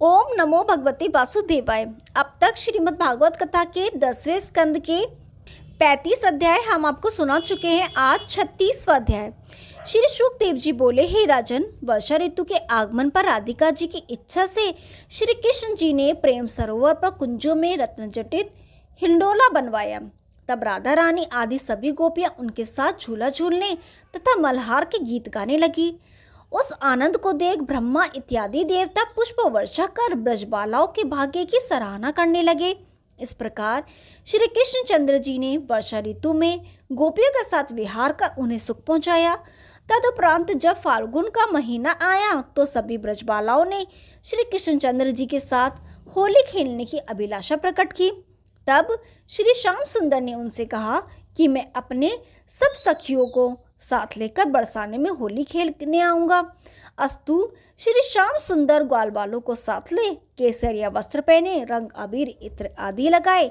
ओम नमो भगवते वासुदेवाय। अब तक श्रीमद् भागवत कथा के 10वें स्कंद के 35 अध्याय हम आपको सुना चुके हैं। आज 36वां अध्याय। श्री शुकदेव जी बोले, हे राजन, वर्षा ऋतु के आगमन पर राधिका जी की इच्छा से श्री कृष्ण जी ने प्रेम सरोवर पर कुंजों में रत्नजटित हिंडोला बनवाया। तब राधा रानी आदि सभी गोपियां उनके साथ झूला झूलने तथा मल्हार के गीत गाने लगी। उस आनंद को देख ब्रह्मा इत्यादि देवता पुष्प वर्षा कर ब्रजबालाओं के भाग्य की सराहना करने लगे। इस प्रकार श्री कृष्ण चंद्र जी ने वर्षा ऋतु में गोपियों के साथ विहार कर उन्हें सुख पहुंचाया। तदुपरांत जब फाल्गुन का महीना आया तो सभी ब्रजबालाओं ने श्री कृष्ण चंद्र जी के साथ होली खेलने की अभिलाषा प्रकट की। तब श्री श्याम सुंदर ने उनसे कहा कि मैं अपने सब सखियों को साथ लेकर बरसाने में होली खेलने आऊंगा। अस्तु, श्री श्याम सुंदर ग्वाल बालों को साथ ले, केसरिया वस्त्र पहने, रंग अबीर इत्र आदि लगाए,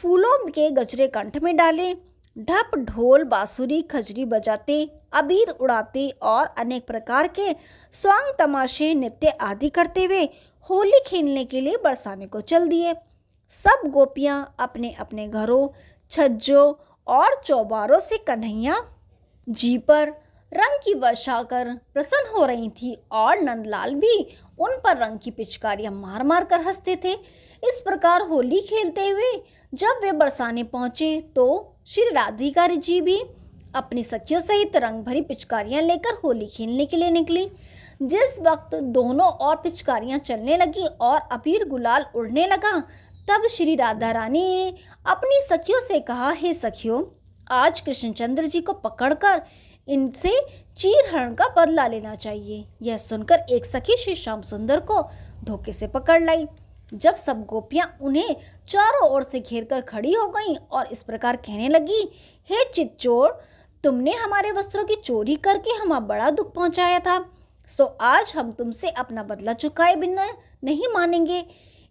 फूलों के गजरे कंठ में डाले, ढप ढोल बांसुरी खजरी बजाते, अबीर उड़ाते और अनेक प्रकार के स्वांग तमाशे नृत्य आदि करते हुए होली खेलने के लिए बरसाने को चल दिए। सब गोपियां अपने अपने घरों, छज्जों और चौबारों से कन्हैया जी पर रंग की वर्षा कर प्रसन्न हो रही थी और नंदलाल भी उन पर रंग की पिचकारियां मार मार कर हंसते थे। इस प्रकार होली खेलते हुए जब वे बरसाने पहुंचे तो श्री राधिका जी भी अपनी सखियों सहित रंग भरी पिचकारियां लेकर होली खेलने के लिए निकली। जिस वक्त दोनों ओर पिचकारियां चलने लगी और अबीर गुलाल उड़ने लगा, तब श्री राधा रानी ने अपनी सखियों से कहा, हे सखियों, आज कृष्णचंद्र जी को पकड़कर इनसे चीरहरण का बदला लेना चाहिए। यह सुनकर एक सखी श्री श्याम सुंदर को धोखे से पकड़ लाई। जब सब गोपियां उन्हें चारों ओर से घेरकर खड़ी हो गईं और इस प्रकार कहने लगी, हे चितचोर, तुमने हमारे वस्त्रों की चोरी करके हमें बड़ा दुख पहुंचाया था, सो आज हम तुमसे अपना बदला चुकाए बिना नहीं मानेंगे।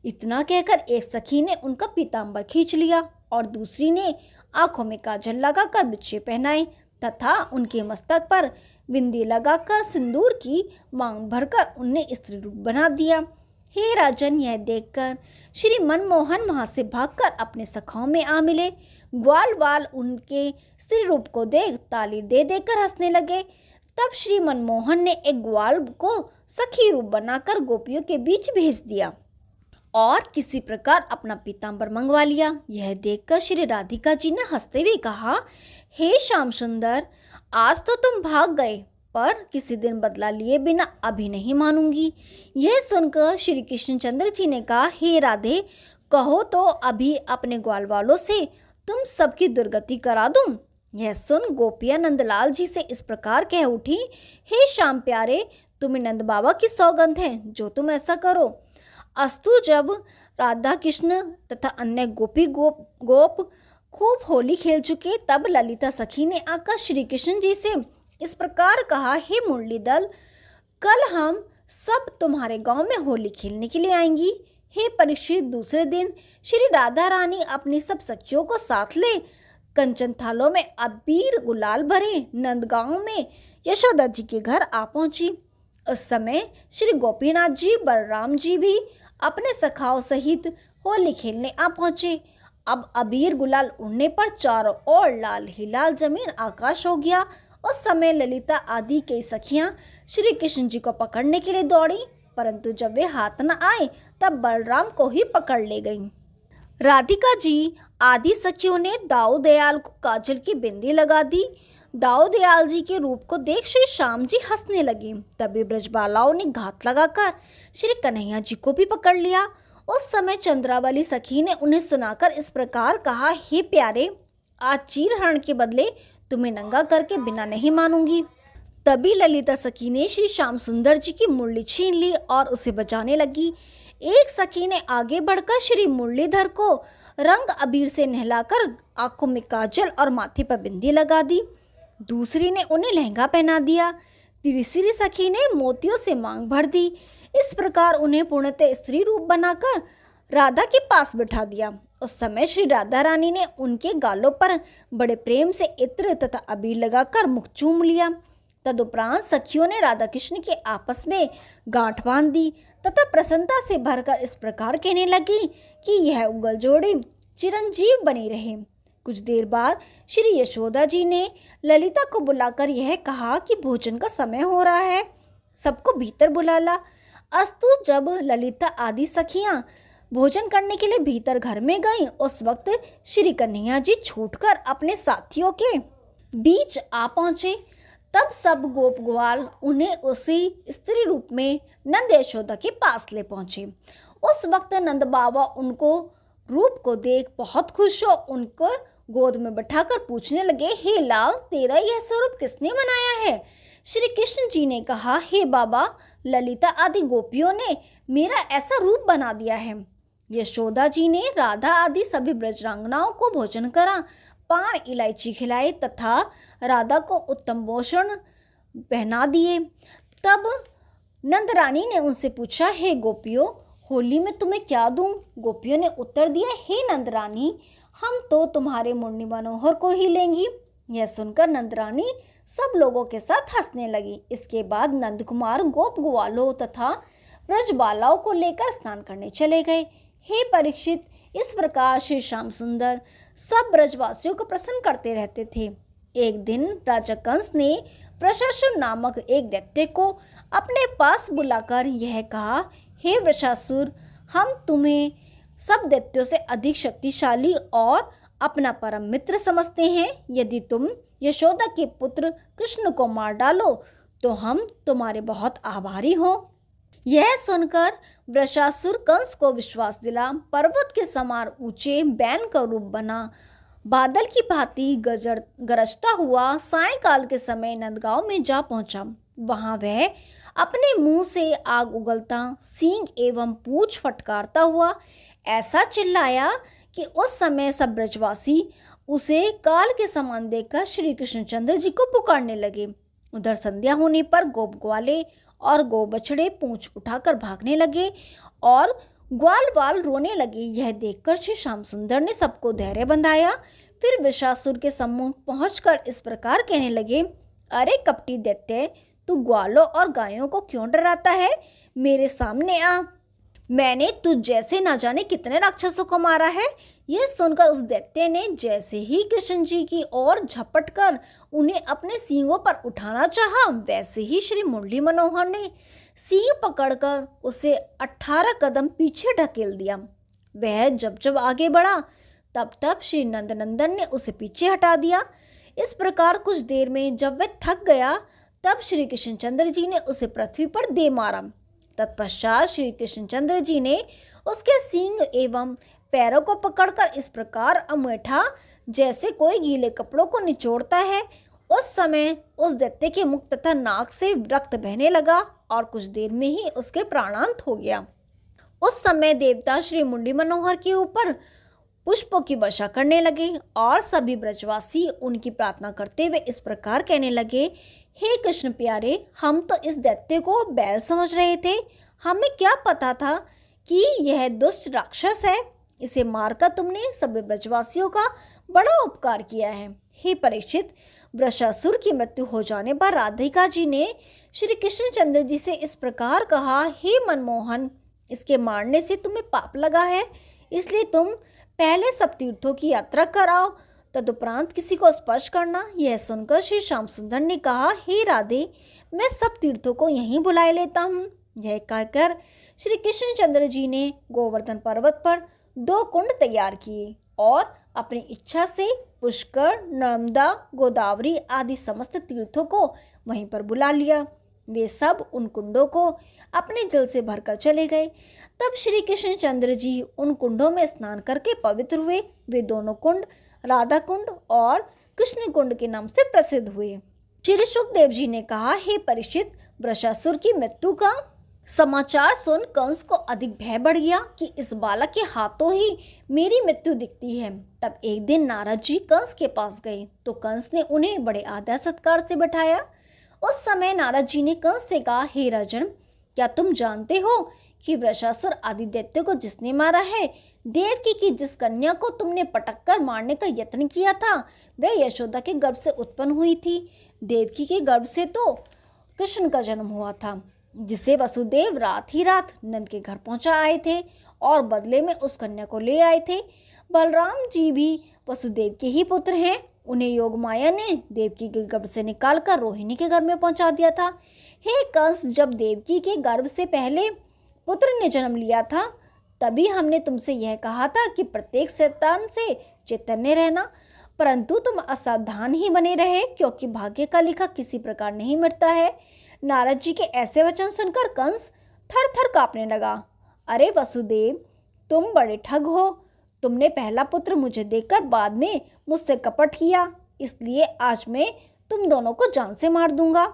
इतना कहकर एक सखी ने उनका पीताम्बर खींच लिया और दूसरी ने आंखों में काजल लगाकर बिछे पहनाए तथा उनके मस्तक पर बिंदी लगाकर सिंदूर की मांग भरकर उन्हें स्त्री रूप बना दिया। हे राजन, यह देखकर श्री मनमोहन वहां से भागकर अपने सखाओं में आ मिले। ग्वाल वाल उनके स्त्री रूप को देख ताली दे देकर हंसने लगे। तब श्री मनमोहन ने एक ग्वाल को सखी रूप बनाकर गोपियों के बीच भेज दिया और किसी प्रकार अपना पीताम्बर मंगवा लिया। यह देखकर श्री राधिका जी ने हंसते हुए कहा, हे श्याम सुंदर, आज तो तुम भाग गए, पर किसी दिन बदला लिए बिना अभी नहीं मानूंगी। यह सुनकर श्री कृष्णचंद्र जी ने कहा, हे राधे, कहो तो अभी अपने ग्वाल वालों से तुम सबकी दुर्गति करा दूं। यह सुन गोपियां नंदलाल जी से इस प्रकार कह उठी, हे श्याम प्यारे, तुम्हें नंद बाबा की सौगंध है जो तुम ऐसा करो। अस्तु, जब राधा कृष्ण तथा अन्य गोप खूब होली खेल चुके, तब ललिता सखी ने आकर श्री कृष्ण जी से इस प्रकार कहा, हे मुरली दल, कल हम सब तुम्हारे गांव में होली खेलने के लिए आएंगी। हे परीक्षित, दूसरे दिन श्री राधा रानी अपनी सब सखियों को साथ ले कंचन थालों में अबीर गुलाल भरे नंदगांव में यशोदा जी के घर आ पहुंची। उस समय श्री गोपीनाथ जी, बलराम जी भी अपने सखाओं सहित होली खेलने आ पहुंचे। अब अबीर गुलाल उड़ने पर चारों ओर लाल ही लाल जमीन आकाश हो गया। उस समय ललिता आदि कई सखियां श्री कृष्ण जी को पकड़ने के लिए दौड़ी, परंतु जब वे हाथ न आए तब बलराम को ही पकड़ ले गईं। राधिका जी आदि सखियों ने दाऊ दयाल को काजल की बिंदी लगा दी। दाऊ दयाल जी के रूप को देख श्री श्याम जी हंसने लगे। तभी ब्रजबालाओं ने घात लगाकर श्री कन्हैया जी को भी पकड़ लिया। उस समय चंद्रावली सखी ने उन्हें सुनाकर इस प्रकार कहा, हे प्यारे, आज चीरहरण के बदले तुम्हें नंगा करके बिना नहीं मानूंगी। तभी ललिता सखी ने श्री श्याम सुंदर जी की मुरली छीन ली और उसे बजाने लगी। एक सखी ने आगे बढ़कर श्री मुरलीधर को रंग अबीर से नहलाकर आंखों में काजल और माथे पर बिंदी लगा दी। दूसरी ने उन्हें लहंगा पहना दिया। तीसरी सखी ने मोतियों से मांग भर दी। इस प्रकार उन्हें पूर्णतः स्त्री रूप बनाकर राधा के पास बिठा दिया। उस समय श्री राधा रानी ने उनके गालों पर बड़े प्रेम से इत्र तथा अबीर लगाकर मुख चूम लिया। तदुपरांत सखियों ने राधा कृष्ण के आपस में गांठ बांध दी तथा प्रसन्नता से भरकर इस प्रकार कहने लगी कि यह उगल जोड़ी चिरंजीव बनी रहे। कुछ देर बाद श्री यशोदा जी ने ललिता को बुलाकर यह कहा कि भोजन का समय हो रहा है, सबको भीतर बुला ला। अस्तु जब ललिता आदि सखियां भोजन करने के लिए भीतर घर में गईं, उस वक्त श्री कन्हैया जी छूटकर अपने साथियों के बीच आ पहुंचे। तब सब गोप ग्वाल उन्हें उसी स्त्री रूप में नंद यशोदा के पास ले पहुंचे। उस वक्त नंद बाबा उनको रूप को देख बहुत खुश हो उनको गोद में बैठाकर पूछने लगे, हे लाल, तेरा यह स्वरूप किसने बनाया है? श्री कृष्ण जी ने कहा, हे बाबा, ललिता आदि गोपियों ने मेरा ऐसा रूप बना दिया है। यशोदा जी ने राधा आदि सभी ब्रजरांगनाओं को भोजन करा, पान इलायची खिलाए तथा राधा को उत्तम भूषण पहना दिए। तब नंद रानी ने उनसे पूछा, हे गोपियों, होली में तुम्हें क्या दूं? गोपियों ने उत्तर दिया, हे नंद रानी, हम तो तुम्हारे मुरली मनोहर को ही लेंगी। यह सुनकर नंद रानी सब लोगों के साथ हंसने लगी। इसके बाद नंद कुमार गोप ग्वालों तथा ब्रजबालाओं को लेकर स्नान करने चले गए। हे परीक्षित, इस प्रकार श्री श्याम सुंदर सब ब्रजवासियों को प्रसन्न करते रहते थे। एक दिन राजा कंस ने वृषासुर नामक एक दैत्य को अपने पास बुलाकर यह कहा, हे वृषासुर, हम तुम्हें सब दैत्यों से अधिक शक्तिशाली और अपना परम मित्र समझते हैं। यदि तुम यशोदा के पुत्र कृष्ण को मार डालो तो हम तुम्हारे बहुत आभारी हों। यह सुनकर वृषासुर कंस को विश्वास दिला पर्वत के समान ऊंचे बैन का रूप बना, बादल की भांति गरजता हुआ सायंकाल के समय नंदगांव में जा पहुंचा। वहां वह अपने मुंह से आग उगलता, सींग एवं पूंछ फटकारता हुआ ऐसा चिल्लाया कि उस समय सब ब्रजवासी उसे काल के समान देखकर श्री कृष्णचंद्र जी को पुकारने लगे। उधर संध्या होने पर गोप ग्वाले और गौ बछड़े पूंछ उठाकर भागने लगे और ग्वाल बाल रोने लगे। यह देखकर श्री श्याम सुंदर ने सबको धैर्य बंधाया। फिर वृषासुर के सम्मुख पहुंचकर इस प्रकार कहने लगे, अरे कपटी दैत्य, तू ग्वालों और गायों को क्यों डराता है? मेरे सामने आ, मैंने तुझ जैसे न जाने कितने राक्षसों को मारा है। यह सुनकर उस दैत्य ने जैसे ही कृष्ण जी की ओर झपट कर उन्हें अपने सींगों पर उठाना चाहा, वैसे ही श्री मुरली मनोहर ने सींग पकड़कर उसे 18 कदम पीछे ढकेल दिया। वह जब आगे बढ़ा तब तब श्री नंदनंदन ने उसे पीछे हटा दिया। इस प्रकार कुछ देर में जब वह थक गया तब श्री कृष्णचंद्र जी ने उसे पृथ्वी पर दे मारा। तत्पश्चात श्री कृष्णचंद्र जी ने उसके सींग एवं पैरों को पकड़कर इस प्रकार अमेठा जैसे कोई गीले कपड़ों को निचोड़ता है। उस समय उस दैत्य के मुख तथा नाक से रक्त बहने लगा और कुछ देर में ही उसके प्राणांत हो गया। उस समय देवता श्री मुरली मनोहर के ऊपर पुष्पों की वर्षा करने लगे और सभी ब्रजवासी उनकी प्रार्थना करते हुए इस प्रकार कहने लगे, हे कृष्ण प्यारे, हम तो इस दैत्य को बैल समझ रहे थे, हमें क्या पता था कि यह दुष्ट राक्षस है। इसे मारकर तुमने सभी ब्रजवासियों का बड़ा उपकार किया है। हे परीक्षित, वृषासुर की मृत्यु हो जाने पर राधिका जी ने श्री कृष्णचंद्र जी से इस प्रकार कहा, हे मनमोहन, इसके मारने से तुम्हें पाप लगा है, इसलिए तुम पहले सब तीर्थों की यात्रा कराओ, तदुपरांत किसी को स्पर्श करना। यह सुनकर श्री श्याम सुंदर ने कहा, हे राधे, मैं सब तीर्थों को यहीं बुलाए लेता हूँ। यह कहकर श्री कृष्णचंद्र जी ने गोवर्धन पर्वत पर 2 कुंड तैयार किए और अपनी इच्छा से पुष्कर, नर्मदा, गोदावरी आदि समस्त तीर्थों को वहीं पर बुला लिया। वे सब उन कुंडों को अपने जल से भरकर चले गए। तब श्री कृष्णचंद्र जी उन कुंडों में स्नान करके पवित्र हुए। वे दोनों कुंड राधा कुंड और कृष्ण कुंड के नाम से प्रसिद्ध हुए। श्री सुखदेव जी ने कहा, हे परीक्षित, वृषासुर की मृत्यु का समाचार सुन कंस को अधिक भय बढ़ गया कि इस बालक के हाथों ही मेरी मृत्यु दिखती है। तब एक दिन नारद जी कंस के पास गए तो कंस ने उन्हें बड़े आदर सत्कार से बैठाया। उस समय नारद जी ने कंस से कहा, हे राजन, क्या तुम जानते हो कि वृषासुर आदि दैत्य को जिसने मारा है, देवकी की जिस कन्या को तुमने पटक कर मारने का यत्न किया था, वह यशोदा के गर्भ से उत्पन्न हुई थी। देवकी के गर्भ से तो कृष्ण का जन्म हुआ था, जिसे वसुदेव रात ही रात नंद के घर पहुंचा आए थे और बदले में उस कन्या को ले आए थे। बलराम जी भी वसुदेव के ही पुत्र हैं। उन्हें योग माया ने देवकी के गर्भ से निकालकर रोहिणी के घर में पहुंचा दिया था। हे कंस, जब देवकी के गर्भ से पहले पुत्र ने जन्म लिया था, तभी हमने तुमसे यह कहा था कि प्रत्येक संतान से चैतन्य रहना, परंतु तुम असावधान ही बने रहे, क्योंकि भाग्य का लिखा किसी प्रकार नहीं मिटता है। नारद जी के ऐसे वचन सुनकर कंस थर थर कांपने लगा। अरे वसुदेव, तुम बड़े ठग हो। तुमने पहला पुत्र मुझे देकर बाद में मुझसे कपट किया, इसलिए आज मैं तुम दोनों को जान से मार दूंगा।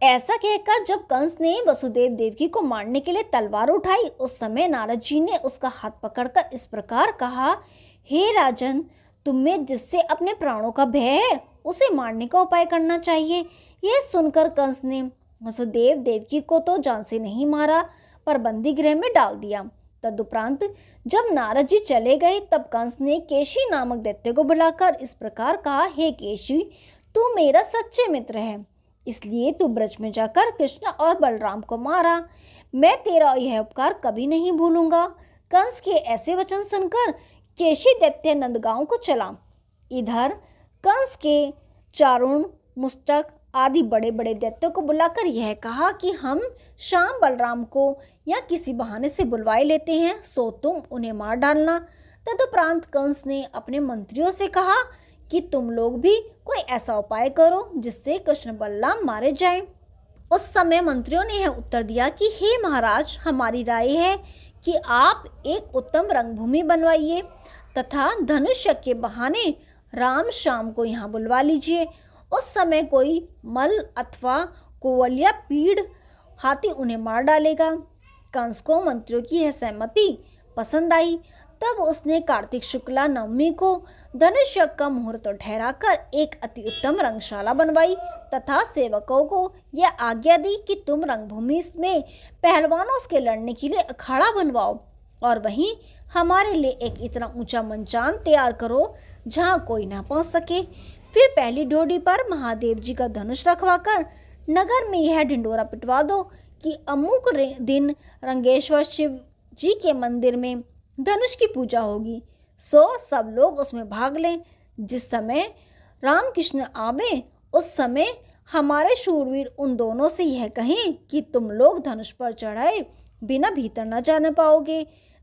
ऐसा कहकर जब कंस ने वसुदेव देवकी को मारने के लिए तलवार उठाई, उस समय नारद जी ने उसका हाथ पकड़कर इस प्रकार कहा, हे राजन, तुम्हें जिससे अपने प्राणों का भय है उसे मारने का उपाय करना चाहिए। यह सुनकर कंस ने वसुदेव देवकी को तो जान से नहीं मारा, पर बंदी गृह में डाल दिया। तदुपरांत जब नारद जी चले गए, तब कंस ने केशी नामक दैत्य को बुलाकर इस प्रकार कहा, हे केशी, तू मेरा सच्चे मित्र है, इसलिए तू ब्रज में जाकर कृष्ण और बलराम को मारा। मैं तेरा यह उपकार कभी नहीं भूलूंगा। कंस के ऐसे वचन सुनकर केशी दैत्य नंदगांव को चला। इधर कंस के चारुण, मुष्टक आदि बड़े बड़े दैत्यों को बुलाकर यह कहा कि हम श्याम बलराम को या किसी बहाने से बुलवाए लेते हैं, सो तुम उन्हें मार डालना। तदुपरांत कंस ने अपने मंत्रियों से कहा कि तुम लोग भी कोई ऐसा उपाय करो जिससे कृष्ण बलराम मारे जाएं। उस समय मंत्रियों ने यह उत्तर दिया कि हे महाराज, हमारी राय है कि आप एक उत्तम रंगभूमि बनवाइए तथा धनुष्य के बहाने राम श्याम को यहाँ बुलवा लीजिए। उस समय कोई मल अथवा कोवल या पीड़ हाथी उन्हें मार डालेगा। कंस को मंत्रियों की यह सहमति पसंद आई। तब उसने कार्तिक शुक्ला नवमी को धनुष्य का मुहूर्त ठहराकर एक अति उत्तम रंगशाला बनवाई तथा सेवकों को यह आज्ञा दी कि तुम रंगभूमि में पहलवानों के लड़ने के लिए अखाड़ा बनवाओ और वहीं हमारे लिए एक इतना ऊंचा मंचान तैयार करो जहां कोई ना पहुंच सके। फिर पहली ड्योढ़ी पर महादेव जी का धनुष रखवाकर नगर में यह ढिंडोरा पिटवा दो कि अमुक दिन रंगेश्वर शिव जी के मंदिर में धनुष की पूजा होगी, सो सब लोग उसमें भाग लें। जिस समय रामकृष्ण आवे उस समय हमारे शूरवीर उन दोनों से यह कहें कि तुम लोग धनुष पर चढ़ाए बिना भीतर न जाने पाओगे।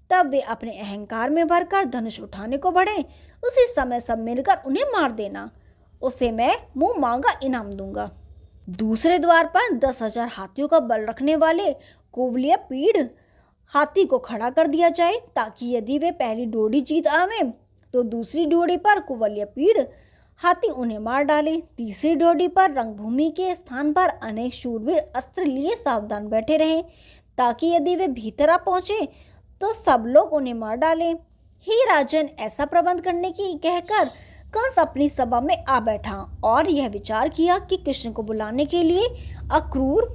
तब वे अपने अहंकार में भरकर धनुष उठाने को बढ़े। उसी समय सब मिलकर उन्हें मार देना, उसे मैं मुंह मांगा इनाम दूंगा। दूसरे द्वार पर 10,000 हाथियों का बल रखने वाले कोवलिया पीड़ हाथी को खड़ा कर दिया जाए, ताकि यदि वे पहली ड्योढ़ी जीत आवे तो दूसरी ड्योढ़ी पर कुवलिया पीड़ हाथी उन्हें मार डाले। तीसरी ड्योढ़ी पर रंगभूमि के स्थान पर अनेक शूरवीर अस्त्र लिए सावधान बैठे रहे, ताकि यदि वे भीतर आ पहुंचे तो सब लोग उन्हें मार डाले। हे राजन, ऐसा प्रबंध करने की कहकर कंस अपनी सभा में आ बैठा और यह विचार किया कि कृष्ण को बुलाने के लिए अक्रूर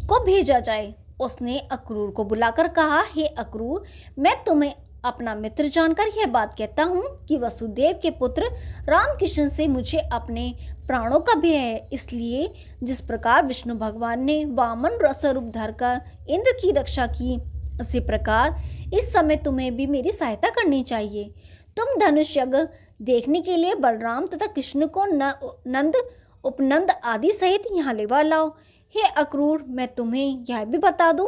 को भेजा जाए। उसने अक्रूर को बुलाकर कहा, हे अक्रूर, मैं तुम्हें अपना मित्र जानकर यह बात कहता हूँ कि वसुदेव के पुत्र रामकृष्ण से मुझे अपने प्राणों का भय है। इसलिए जिस प्रकार विष्णु भगवान ने वामन स्वरूप धरकर इंद्र की रक्षा की, उसी प्रकार इस समय तुम्हें भी मेरी सहायता करनी चाहिए। तुम धनुष यज्ञ देखने के लिए बलराम तथा कृष्ण को नंद, उपनंद आदि सहित यहाँ लेवा लाओ। हे अक्रूर, मैं तुम्हें यह भी बता दूं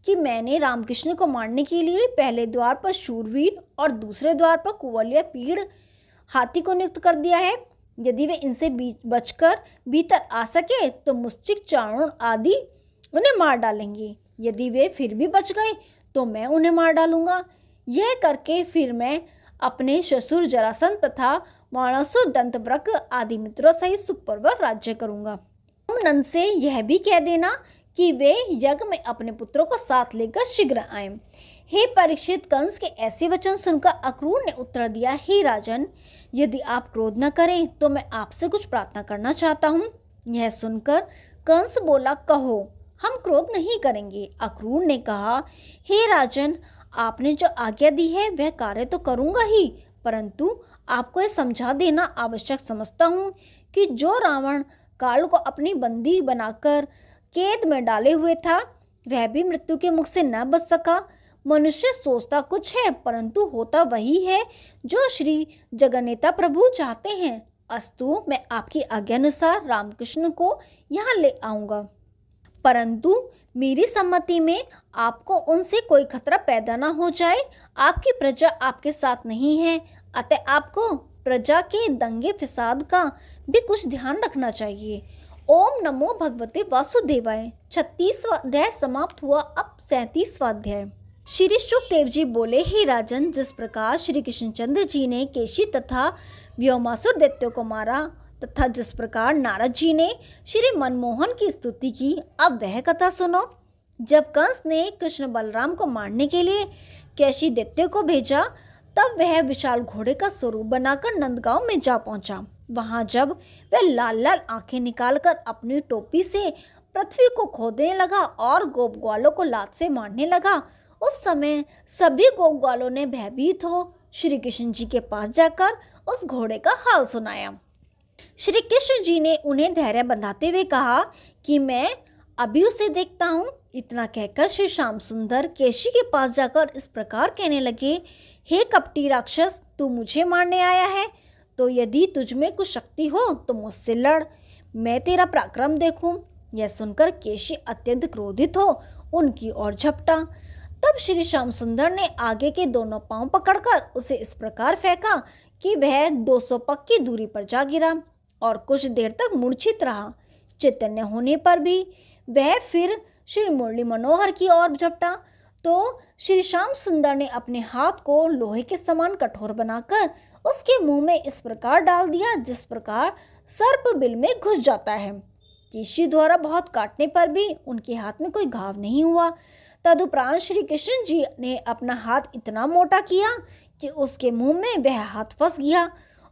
कि मैंने रामकृष्ण को मारने के लिए पहले द्वार पर शूरवीर और दूसरे द्वार पर कुवलिया पीड़ हाथी को नियुक्त कर दिया है। यदि वे इनसे बचकर भीतर आ सके तो मुष्टिक, चारण आदि उन्हें मार डालेंगे। यदि वे फिर भी बच गए तो मैं उन्हें मार डालूंगा। यह करके फिर मैं अपने ससुर जरासंध तथा मानसो दंतवृक आदि मित्रों सहित सुखपूर्वक राज्य करूंगा। तुम नंद से यह भी कह देना कि वे यज्ञ में अपने पुत्रों को साथ लेकर शीघ्र आएं। हे परीक्षित, कंस के ऐसे वचन सुनकर अक्रूर ने उत्तर दिया, हे राजन, यदि आप क्रोध न करें तो मैं आपसे कुछ प्रार्थना करना चाहता हूँ। यह सुनकर कंस बोला, कहो, हम क्रोध नहीं करेंगे। अक्रूर ने कहा, हे राजन, आपने जो आज्ञा दी है वह कार्य तो करूँगा ही, परंतु आपको यह समझा देना आवश्यक समझता हूँ कि जो रावण काल को अपनी बंदी बनाकर कैद में डाले हुए था, वह भी मृत्यु के मुख से न बच सका। मनुष्य सोचता कुछ है, परंतु होता वही है जो श्री जगन्नाथ प्रभु चाहते हैं। अस्तु, मैं आपकी आज्ञानुसार रामकृष्ण को यहाँ ले आऊँगा, परंतु मेरी सम्मति में आपको उनसे कोई खतरा पैदा न हो जाए। आपकी प्रजा आपके साथ नहीं है, अतः आपको प्रजा के दंगे फिसाद का भी कुछ ध्यान रखना चाहिए। ओम नमो भगवते वासुदेवाय। 36वां अध्याय समाप्त हुआ। अब 37वां अध्याय। श्री शुकदेव जी बोले, हे राजन, जिस प्रकार श्री कृष्णचंद्र जी ने केशी तथा व्योमासुर दैत्यों को मारा तथा जिस प्रकार नारद जी ने श्री मनमोहन की स्तुति की, अब वह कथा सुनो। जब कंस ने कृष्ण बलराम को मारने के लिए केशी दैत्य को भेजा, तब वह विशाल घोड़े का स्वरूप बनाकर नंदगांव में जा पहुंचा। वहां जब वह लाल लाल आंखें निकालकर अपनी टोपी से पृथ्वी को खोदने लगा और गोप ग्वालों को लात से मारने लगा, उस समय सभी गोप ग्वालों ने भयभीत हो श्री कृष्ण जी के पास जाकर उस घोड़े का हाल सुनाया। श्री कृष्ण जी ने उन्हें धैर्य बंधाते हुए कहा कि मैं अभी उसे देखता हूँ। इतना कहकर श्री श्याम सुंदर केशी के पास जाकर इस प्रकार कहने लगे, हे कपटी राक्षस, तू मुझे मारने आया है, तो यदि तुझ में कुछ शक्ति हो तो मुझसे लड़, मैं तेरा पराक्रम देखूं। यह सुनकर केशी अत्यंत क्रोधित हो उनकी ओर झपटा। तब श्री श्याम सुंदर ने आगे के दोनों पांव पकड़कर उसे इस प्रकार फेंका कि वह 200 पग की दूरी पर जा गिरा और कुछ देर तक मूर्छित रहा। चैतन्य होने पर भी वह फिर श्री मुरली मनोहर की ओर झपटा, तो श्री श्याम सुंदर ने अपने हाथ को लोहे के समान कठोर बनाकर उसके मुंह में इस प्रकार डाल दिया जिस प्रकार सर्प बिल में घुस जाता है। केशी द्वारा बहुत काटने पर भी उनके हाथ में कोई घाव नहीं हुआ। तदुपरांत श्री कृष्ण जी ने अपना हाथ इतना मोटा किया कि उसके मुंह में वह हाथ फंस गया।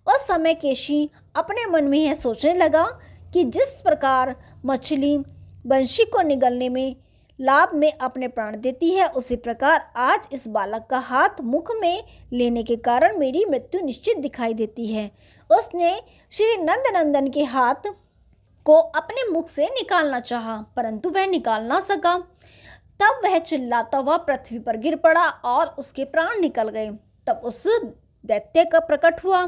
उस समय केशी अपने मन में यह सोचने लगा कि जिस प्रकार मछली बंशी को निगलने में लाभ में अपने प्राण देती है, उसी प्रकार आज इस बालक का हाथ मुख में लेने के कारण मेरी मृत्यु निश्चित दिखाई देती है। उसने श्री नंदनंदन के हाथ को अपने मुख से निकालना चाहा, परंतु वह निकाल ना सका। तब वह चिल्लाता हुआ पृथ्वी पर गिर पड़ा और उसके प्राण निकल गए। तब उस दैत्य का प्रकट हुआ।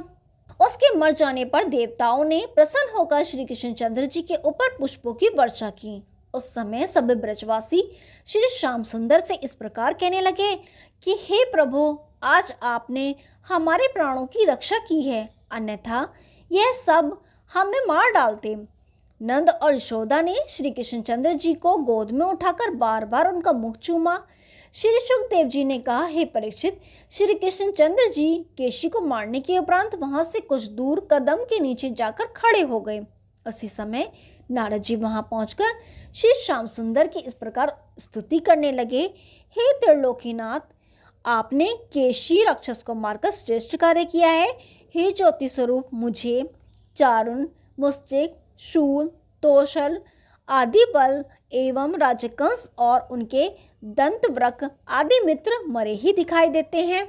उसके मर जाने पर देवताओं ने प्रसन्न होकर श्री कृष्णचंद्र जी के ऊपर पुष्पों की वर्षा की। उस समय सभी ब्रजवासी श्री श्याम सुंदर से इस प्रकार कहने लगे कि हे प्रभु, आज आपने हमारे प्राणों की रक्षा की है, अन्यथा यह सब हमें मार डालते। नंद और यशोदा ने श्री कृष्णचंद्र जी को गोद में उठाकर बार बार उनका मुख चूमा। श्री शुकदेव जी ने कहा, हे परीक्षित, श्री कृष्णचंद्र जी केशी को मारने के उपरांत वहां से कुछ दूर कदम के नीचे जाकर खड़े हो गए। उसी समय नारद जी वहां पहुंचकर श्री श्याम सुंदर की इस प्रकार स्तुति करने लगे, हे त्रिलोकीनाथ, आपने केशी राक्षस को मारकर श्रेष्ठ कार्य किया है। हे ज्योति स्वरूप, मुझे चारुण, मुस्टिक, शूल, तोषल आदि बल एवं राजकंस और उनके दंतवृक आदि मित्र मरे ही दिखाई देते हैं।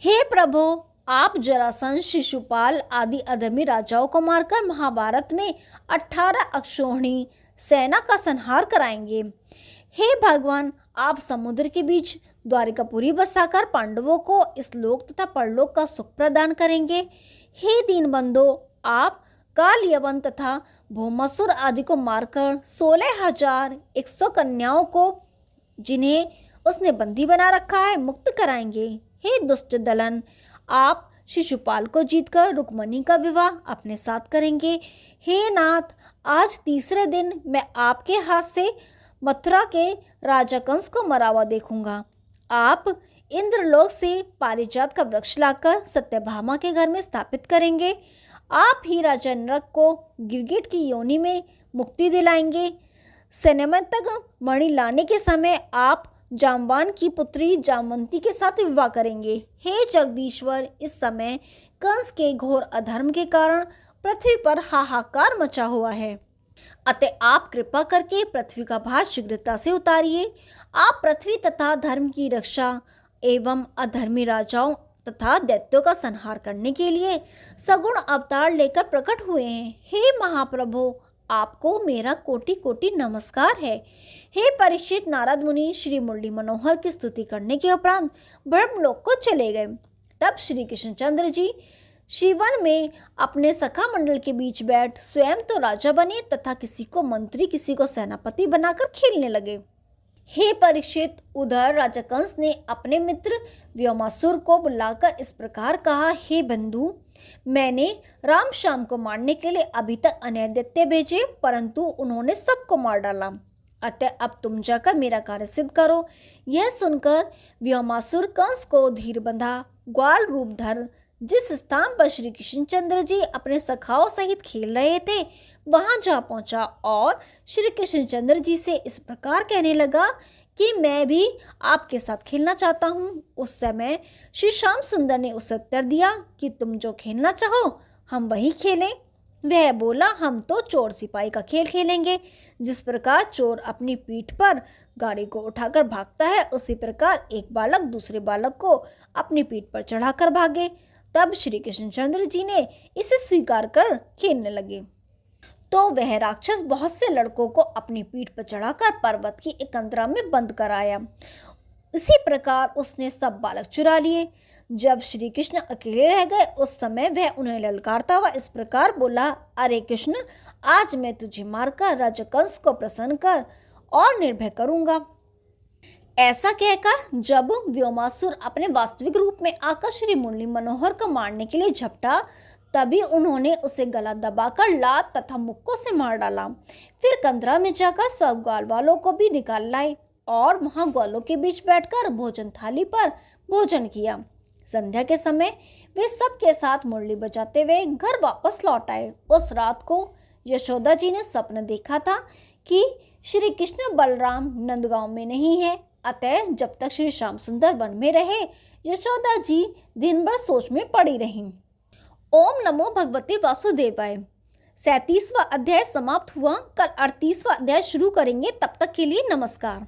हे प्रभु, आप जरासंध, शिशुपाल आदि अधर्मी राजाओं को मारकर महाभारत में 18 अक्षौहिणी सेना का संहार कराएंगे। हे भगवान, आप समुद्र के बीच द्वारिकापुरी बसाकर पांडवों को इस लोक तथा परलोक का सुख प्रदान करेंगे। हे दीनबंधो, आप काल, यवन तथा भौमासुर आदि को मारकर 16,100 कन्याओं को, जिन्हें उसने बंदी बना रखा है, मुक्त कराएंगे। हे दुष्ट दलन, आप शिशुपाल को जीतकर रुक्मणी का विवाह अपने साथ करेंगे। हे नाथ, आज तीसरे दिन मैं आपके हाथ से मथुरा के राजा कंस को मरा हुआ देखूंगा। आप इंद्रलोक से पारिजात का वृक्ष लाकर सत्यभामा के घर में स्थापित करेंगे। आप ही राजा नरक को गिरगिट की योनि में मुक्ति दिलाएंगे। सैन्यमतक मणि लाने के समय आप जाम्बान की पुत्री जामवंती के साथ विवाह करेंगे। हे जगदीश्वर, इस समय कंस के घोर अधर्म के कारण पृथ्वी पर हाहाकार मचा हुआ है। अतः आप कृपा करके पृथ्वी का भार शीघ्रता से उतारिए। आप पृथ्वी तथा धर्म की रक्षा एवं अधर्मी राजाओं तथा दैत्यों का संहार करने के लिए सगुण अवतार लेकर प्रकट हुए हैं। हे महाप्रभु, आपको मेरा कोटि कोटि नमस्कार है। हे परीक्षित, नारद मुनि श्री मुरली मनोहर की स्तुति करने के उपरांत ब्रह्मलोक को चले गए। तब श्री कृष्णचंद्र जी श्रीवन में अपने सखा मंडल के बीच बैठ स्वयं तो राजा बने तथा किसी को मंत्री किसी को सेनापति बनाकर खेलने लगे। हे परीक्षित, उधर राजा कंस ने अपने मित्र व्योमासुर को बुलाकर इस प्रकार कहा, हे बंधु, मैंने राम श्याम को मारने के लिए अभी तक अनेक दैत्य भेजे, परंतु उन्होंने सबको मार डाला। अतः अब तुम जाकर मेरा कार्य सिद्ध करो। यह सुनकर व्योमासुर कंस को धीर बंधा ग्वाल रूप धर जिस स्थान पर श्री कृष्णचंद्र जी अपने सखाओं सहित खेल रहे थे वहां जा पहुंचा और श्री कृष्णचंद्र जी से इस प्रकार कहने लगा कि मैं भी आपके साथ खेलना चाहता हूँ। उस समय श्री श्याम सुंदर ने उसे उत्तर दिया कि तुम जो खेलना चाहो हम वही खेलें। वह बोला, हम तो चोर सिपाही का खेल खेलेंगे। जिस प्रकार चोर अपनी पीठ पर गाड़ी को उठाकर भागता है, उसी प्रकार एक बालक दूसरे बालक को अपनी पीठ पर चढ़ाकर भागे। तब श्री कृष्णचंद्र जी ने इसे स्वीकार कर खेलने लगे। तो वह राक्षस बहुत से लड़कों को अपनी पीठ पर चढ़ाकर पर्वत की एक अंतरा में बंद कराया। इसी प्रकार उसने सब बालक चुरा लिए। जब श्री कृष्ण अकेले रह गए उस समय वह उन्हें ललकारता हुआ इस प्रकार बोला, अरे कृष्ण, आज मैं तुझे मारकर राजा कंस को प्रसन्न कर और निर्भय करूंगा। ऐसा कहकर जब व्योमासुर अपने वास्तविक रूप में आकर श्री मुरली मनोहर को मारने के लिए झपटा, तभी उन्होंने उसे गला दबाकर लात तथा मुक्कों से मार डाला। फिर कंदरा में जाकर सब ग्वाल वालों को भी निकाल लाए और वहां ग्वालों के बीच बैठकर भोजन थाली पर भोजन किया। संध्या के समय वे सबके साथ मुरली बजाते हुए घर वापस लौट आए। उस रात को यशोदा जी ने स्वप्न देखा था कि श्री कृष्ण बलराम नंदगांव में नहीं है। अतः जब तक श्री श्याम सुंदर वन में रहे यशोदा जी दिन भर सोच में पड़ी रहीं। ओम नमो भगवते वासुदेवाय। 37वां अध्याय समाप्त हुआ। कल 38वां अध्याय शुरू करेंगे। तब तक के लिए नमस्कार।